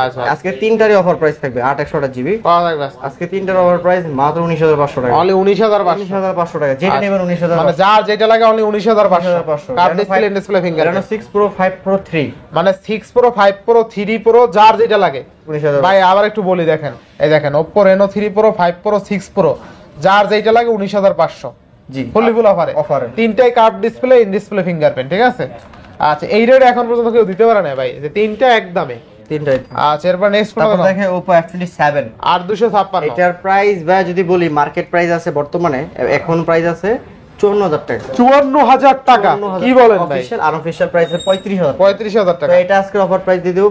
আচ্ছা, আজকে তিনটারই অফার প্রাইস থাকবে 8/128GB। পাওয়া থাকবে আজকে তিনটার অফার প্রাইস মাত্র 19500 টাকা। অনলি 19500। 19500 টাকা। যেটা নেবেন 19500। মানে যার যেটা লাগে only 19500। Curve display, display finger. Reno 6 Pro, 5 Pro, 3 মানে 6 Pro, 5 Pro, 3 Pro যার যেটা লাগে। 19000। ভাই আবার একটু বলি, দেখেন এই দেখেন Oppo Reno 3 Pro, 5 Pro, 6 Pro যার যেটা লাগে 19500। জি, ফুললি ফুল অফারে। তিনটাই curve display, in display fingerprint. ঠিক আছে, আচ্ছা, এই রেট এখন পর্যন্ত কেউ দিতে পারে না ভাই, যে তিনটা একদমে। তিনটাই। আচ্ছা, এরপর নেক্সট তারপর দেখে Oppo F27 8256। এটার প্রাইস ভাই যদি বলি মার্কেট প্রাইস আছে বর্তমানে এখন প্রাইস আছে 54000 টাকা। 54000 টাকা? কি বলেন ভাই? Official unofficial price 35000। 35000 টাকা। তো এটা আজকে অফার প্রাইস দিয়ে দেব।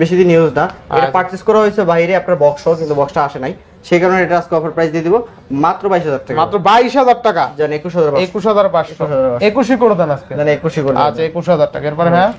বেশি দিন ইউজ না, এটা পারচেজ করা হয়েছে বাইরে আপনার বক্স, কিন্তু বক্সটা আসে নাই, সেই কারণে এটা আজকে অফার প্রাইস দিয়ে দিব মাত্র 22000 টাকা। মাত্র 22000 টাকা। জান 21500। 21500। 21 করে দেন আজকে। জান 21 করে। আচ্ছা, 21000 টাকা। এরপরে হ্যাঁ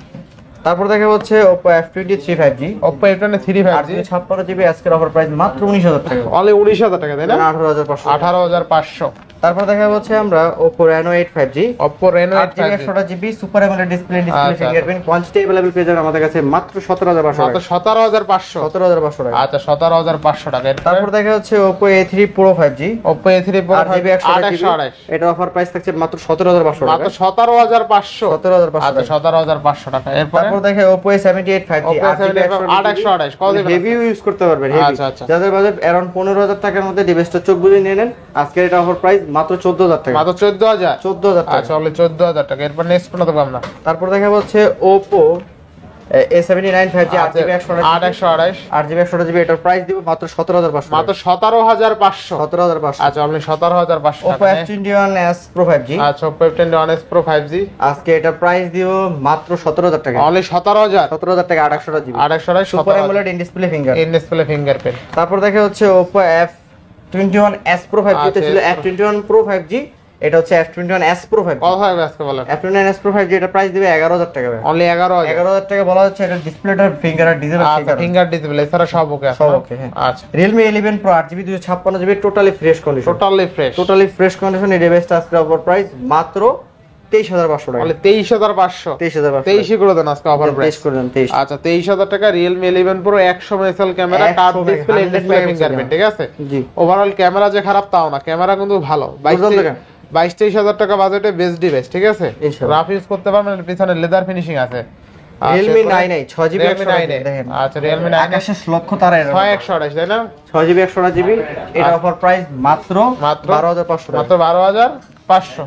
তারপর দেখা হচ্ছে Oppo F23 5G, Oppo F23 5G 856GB, আজকের অফার প্রাইস মাত্র 19000 টাকা, অনলি 19000 টাকা তাই না? 18500। 18500। তারপর দেখা হচ্ছে আমরা Oppo Reno 8 5G, Oppo Reno 8 5G 128GB, super AMOLED display আচ্ছা। ফিঙ্গারপ্রিন্ট, কোয়ান্টিটি अवेलेबल পেয়ে যাবেন আমাদের কাছে মাত্র 17500 মাত্র টাকা, 17500। 17500 টাকা। আচ্ছা 17500 টাকা। তারপর দেখা হচ্ছে Oppo A3 Pro 5G, Oppo A3 Pro 8GB 128 এটা অফার প্রাইস থাকছে মাত্র 17500 টাকা, মাত্র 17500। 17500 আচ্ছা টাকা। 17500 টাকা। এরপরে তারপর দেখে Oppo A78 5G, Oppo A78 128 কত দিবেন? হেভি ইউজ করতে পারবেন, হেভি। আচ্ছা, আচ্ছা। যাদের বাজেট अराउंड 15000 টাকার মধ্যে ডিভাইসটা চোখ বুজে নিয়ে নেন, আজকে এটা অফার প্রাইস মাত্র 14000 টাকা, মাত্র 14000। 14000 টাকা। আচ্ছা অনলি 14000 টাকা। এরপর নেক্সট কোনটা দেব আমরা? তারপর দেখা হচ্ছে Oppo A79 5G, 8GB 128 8GB 128GB, এটার প্রাইস দিব মাত্র 17500 মাত্র 17500। 17500। আচ্ছা অনলি 17500 Oppo টাকা। F21s Pro 5G, আচ্ছা Oppo F21s Pro 5G আজকে এটার প্রাইস দিব মাত্র 17000 টাকা, অনলি 17000। 17000 টাকা, 828GB, 128 super 17000 AMOLED in display finger. In display fingerprint. তারপর দেখা হচ্ছে Oppo F21s Pro 5G, এটা ছিল F21 Pro 5G, এটা হচ্ছে F21s Pro 5G। কত হবে আজকে বলেন? F21s Pro 5G এটা প্রাইস দিবে 11000 টাকা ভাই, অনলি 11000। 11000 টাকা বলা হচ্ছে। এটা ডিসপ্লেটার ফিঙ্গার আর ডিজিটাল আচ্ছা ফিঙ্গার, ফিঙ্গার ডিসপ্লে এছাড়া সব ওকে আছে? সব ওকে, হ্যাঁ। আচ্ছা Realme 11 Pro 8GB 256GB, totally fresh condition, totally fresh. Totally fresh condition. এই ডিভাইসটা আজকে অফার প্রাইস মাত্র 23500 টাকা, অনলি 23500। 23500 23 করে দেন আজকে অফার প্রাইস। 23 করে দেন, 23। আচ্ছা 23000 টাকা Realme 11 Pro 100 megapixel camera, 100 touch display, in 100 display megapixel fingerprint, ঠিক আছে? জি। ওভারঅল ক্যামেরা যে খারাপ তাও না, ক্যামেরা কিন্তু ভালো। 22-23000 টাকা বাজেটে বেস্ট ডিভাইস, ঠিক আছে? ইনশাআল্লাহ। রাফ ইউজ করতে পারবেন, এর পিছনে লেদার ফিনিশিং আছে। Realme 9i 6GB Realme 9i দেখেন, আচ্ছা Realme 9i আকাশের লক্ষ তারা, 6128 তাই না? 6GB 128GB, এটা অফার প্রাইস মাত্র মাত্র 12500 টাকা। মাত্র 12500।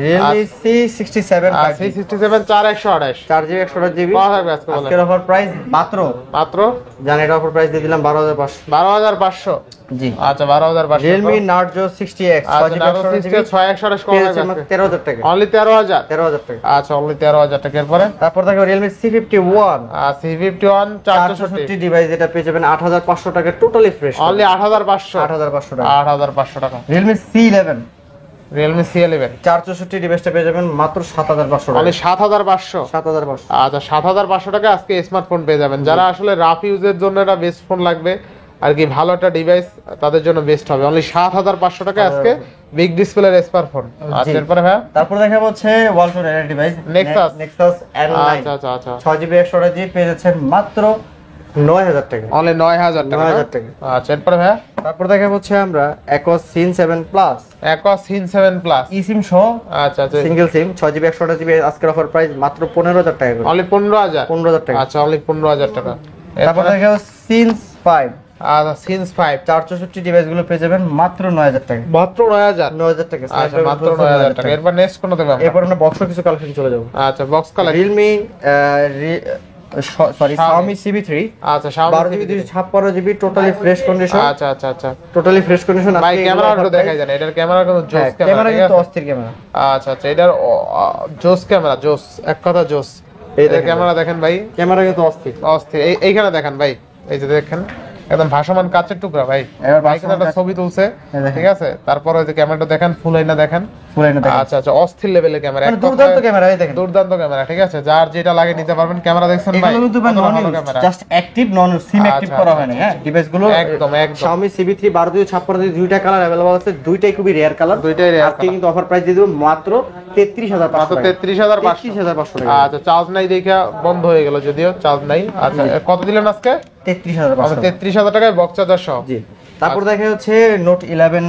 Realme C67 5G, C67 4128 4GB 128GB, কত থাকবে আজকে বলেন? আজকের অফার প্রাইস মাত্র, মাত্র জানেন এটা অফার প্রাইস দিয়ে দিলাম 12500। 12500। জি। আচ্ছা 12500। Realme Narzo 60X আচ্ছা 6GB Narzo 128GB, 6128 কম পেয়েছে আছে মাত্র 13000 টাকা, অনলি 13000। 13000 টাকা। আচ্ছা অনলি 13000 টাকা। এরপরে তারপর দেখো Realme C51 C51 460 460 ডিভাইস, এটা পেয়ে যাবেন 8500 টাকা, টোটালি ফ্রেশ, অনলি 8500। 8500 টাকা। 8500 টাকা। Realme C11 Realme C11 464 ডিভাইসটা পেয়ে যাবেন মাত্র 7500 টাকা, অনলি 7500। 7500। আচ্ছা 7500 টাকা আজকে স্মার্টফোন পেয়ে যাবেন। যারা আসলে রাফ ইউজের জন্য একটা বেস্ট ফোন লাগবে আর কি, ভালো একটা ডিভাইস তাদের জন্য বেস্ট হবে। অনলি 7500 টাকা আজকে বিগ ডিসপ্লের স্মার্টফোন। আচ্ছা এরপরে ভাই তারপর দেখাবো হচ্ছে ওয়ালটন এর ডিভাইস Nexus N9, আচ্ছা আচ্ছা আচ্ছা 6GB 128GB, পেয়ে যাচ্ছেন মাত্র 9000 টাকা, অনলি 9000 টাকা। 9000 টাকা। আচ্ছা এরপরে ভাই তারপর দেখাবো হচ্ছে আমরা Aquos Sin 7 Plus Aquos Sin 7 Plus eSIM সহ আচ্ছা আচ্ছা সিঙ্গেল সিম 6GB 128GB, আজকের অফার প্রাইস মাত্র 15000 টাকা করে, অনলি 15000। 15000 টাকা। আচ্ছা অনলি 15000 টাকা। তারপর দেখাবো Sin 5 আচ্ছা Sin 5 464 ডিভাইস গুলো পেয়ে যাবেন মাত্র 9000 টাকা, মাত্র 9000। 9000 টাকা। আচ্ছা মাত্র 9000 টাকা। এরপর নেক্সট কোন দেব আমরা? এরপর আমরা বক্সের কিছু কালেকশন চলে যাব। আচ্ছা box collection Realme Xiaomi CB3 আচ্ছা Xiaomi 12GB 256GB, totally fresh condition, আচ্ছা আচ্ছা আচ্ছা টোটালি ফ্রেশ কন্ডিশন। ভাই ক্যামেরাটা দেখাই জানেন, এটার ক্যামেরা কিন্তু জোস ক্যামেরা ক্যামেরা, ঠিক কিন্তু আছে? অস্থির ক্যামেরা। আচ্ছা আচ্ছা এটার জোস ক্যামেরা, জোস এক কথা জোস। এই এই দেখেন ক্যামেরা দেখেন ভাই, ক্যামেরা কিন্তু অস্থির। অস্থির। এইখানে দেখেন ভাই, এই যে দেখেন একদম ভাসমান কাচের টুকরা ভাই। এবার ভাই কিন্তু একটা ছবি তুলছে, ঠিক আছে? তারপর ওই যে ক্যামেরাটা দেখেন, ফুল আইনা দেখেন, ফুল আইনা দেখেন, আচ্ছা আচ্ছা অস্থির লেভেলের ক্যামেরা, মানে দুর্দান্ত ক্যামেরা। এই দেখেন দুর্দান্ত ক্যামেরা, ঠিক আছে? যার যেটা লাগে নিতে পারবেন। ক্যামেরা দেখছেন ভাই, এগুলো কিন্তু কত নন ভালো ইউজ, ক্যামেরা। জাস্ট অ্যাক্টিভ, নন ইউজ, সিম অ্যাক্টিভ আচ্ছা, করা হয় না। হ্যাঁ ডিভাইস গুলো একদম একদম Xiaomi CB3 1256 দুইটা কালার अवेलेबल আছে, দুইটাই খুবই রেয়ার কালার, দুইটাই rare আজকে কিন্তু অফার প্রাইস দিয়ে দেব মাত্র 33500 মাত্র 33500। 33500 টাকা। আচ্ছা চার্জ নাই দেখা বন্ধ হয়ে গেল, যদিও চার্জ নাই। আচ্ছা কত দিলেন আজকে? 33500 33000 টাকায় বক্স চার্জার সহ। জি। তারপর দেখা যাচ্ছে Note 11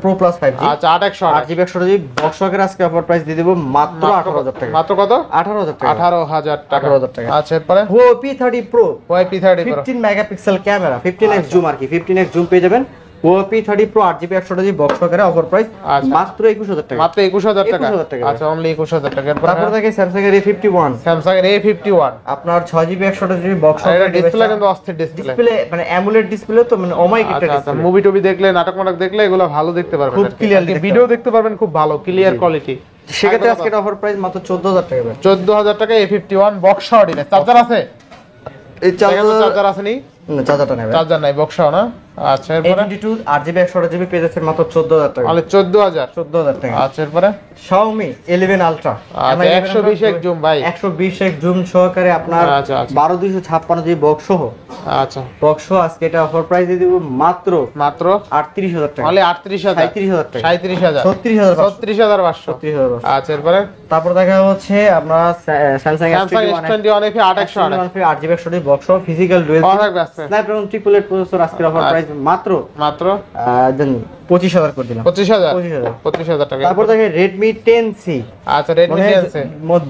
Pro Plus 5G, আচ্ছা 8128 8GB 128GB, বক্স সকের আজকে অফার প্রাইস দিয়ে দেব মাত্র 18000 টাকা, মাত্র কত? 18000 টাকা, 18000 টাকা। 18000 টাকা। আচ্ছা এরপরে Huawei P30 Pro Huawei P30 Pro 15 megapixel camera, 15x zoom আর কি, 15x জুম পেয়ে যাবেন। Huawei P30 Pro 8GB 128GB, box সকের অফার প্রাইস আচ্ছা। মাত্র 21000 টাকা, মাত্র 21000 টাকা। 21000 টাকা। আচ্ছা অনলি 21000 টাকা। এরপর তারপর দেখে Samsung এর A51, Samsung এর A51 আপনার 6GB 128GB, বক্স আর এটা সকের ডিসপ্লে কিন্তু অস্থির ডিসপ্লে। ডিসপ্লে মানে অ্যামোলেড ডিসপ্লে, তো মানে অমাইক একটা আচ্ছা আচ্ছা ডিসপ্লে, মুভি টুবি দেখলে, নাটক মাটক দেখলে এগুলো ভালো দেখতে পারবেন, খুব clearly দেখতে ভিডিও দেখতে পারবেন, খুব ভালো ক্লিয়ার কোয়ালিটি। সেক্ষেত্রে আজকের অফার প্রাইস মাত্র 14000 টাকা। 14000 টাকা A51 বক্স সহ ডিভাইস। চার্জার আছে? এই চার্জার চার্জার আছে নি? না, চার্জারটা নেবে, চার্জার নাই, বক্স সহ না? আচ্ছা এরপরে A22 8GB 128GB পেয়ে যাচ্ছেন মাত্র 14000 টাকা। তাহলে 14000। 14000 টাকা। আচ্ছা এরপরে Xiaomi 11 Ultra আচ্ছা 120x জুম ভাই, 120x জুম সহকারে আপনার আচ্ছা, আচ্ছা। 12256GB বক্স সহ, আচ্ছা বক্স সহ আজকে এটা অফার প্রাইস দিয়ে দিব মাত্র মাত্র 38000 টাকা। তাহলে 38000 37000 টাকা। 37000 36500 36500। 36500। আচ্ছা এরপরে তারপর দেখা হচ্ছে আমরা Samsung Samsung S21 FE 8 8GB 128GB box সহ ফিজিক্যাল ডুয়াল Snapdragon 888 প্রসেসর আজকের অফার প্রাইস মাত্র মাত্র দেন 25000 করে দিলাম। 25000 25000 25000 টাকা। তারপর দেখে Redmi 10C। আচ্ছা Redmi 10C,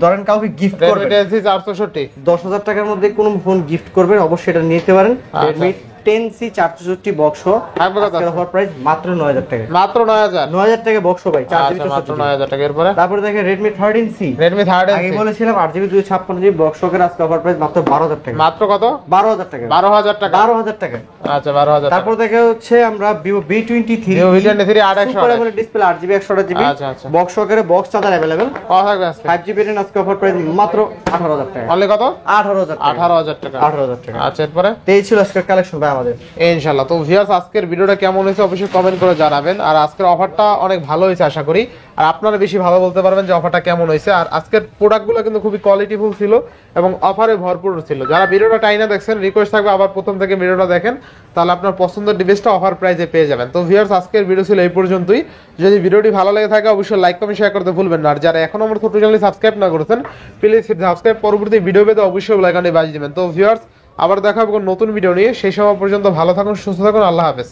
ধরেন কাউকে গিফট Redmi করবেন 10C 464। 10000 টাকার মধ্যে কোন ফোন গিফট করবেন অবশ্যই এটা নিতে পারেন। আচ্ছা। Redmi 10C 464 বক্স থাকবে কত? আজকের অফার প্রাইস মাত্র 9000 টাকা। মাত্র 9000। 9000 টাকা বক্স ভাই 4GB আচ্ছা মাত্র 9000 টাকা। এরপরে তারপর দেখে Redmi 13C। Redmi 13C আগে বলেছিলাম 8GB 256GB বক্স সহকারে আজকে অফার প্রাইস মাত্র 12000 টাকা। মাত্র কত? 12000 টাকা। 12000 টাকা। 12000 টাকা। আচ্ছা 12000। তারপর দেখা হচ্ছে আমরা Vivo V23 Vivo V23 8 super AMOLED display 8GB 128GB আচ্ছা, আচ্ছা। বক্স সহকারে বক্স চার্জার अवेलेबल কত থাকবে আজকে? 5GB রেন আজকে অফার প্রাইস মাত্র 18000 টাকা। অনলি কত? 18000 টাকা। 18000 টাকা। 18000 টাকা। আচ্ছা এরপরে তো এই ছিল আজকের কালেকশন ভাই আমাদের। ইনশাআল্লাহ। তো ভিউয়ার্স আজকের ভিডিওটা কেমন হয়েছে অবশ্যই কমেন্ট করে জানাবেন। আর আজকের অফারটা অনেক ভালো হয়েছে আশা করি, আর আপনারা বেশি ভালো বলতে পারবেন যে অফারটা কেমন হয়েছে। আর আজকের প্রোডাক্টগুলো কিন্তু খুবই কোয়ালিটিফুল ছিল এবং অফারে ভরপুর ছিল। যারা ভিডিওটা টাইনা দেখছেন রিকোয়েস্ট থাকবে আবার প্রথম থেকে ভিডিওটা দেখেন, তাহলে আপনার পছন্দের ডিভাইসটা অফার প্রাইসে পেয়ে যাবেন। তো ভিউয়ার্স আজকের ভিডিও ছিল এই পর্যন্তই। যদি ভিডিওটি ভালো লেগে থাকে অবশ্যই লাইক কমেন্ট শেয়ার করতে ভুলবেন না। আর যারা এখনো আমার ছোট চ্যানেল সাবস্ক্রাইব না করেছেন প্লিজ সাবস্ক্রাইব, পরবর্তী ভিডিও পেতে অবশ্যই বেল আইকনটি বাজিয়ে দিবেন। তো ভিউয়ার্স আবার দেখা হবে নতুন ভিডিও নিয়ে, সেই সময় পর্যন্ত ভালো থাকুন, সুস্থ থাকুন, আল্লাহ হাফেজ।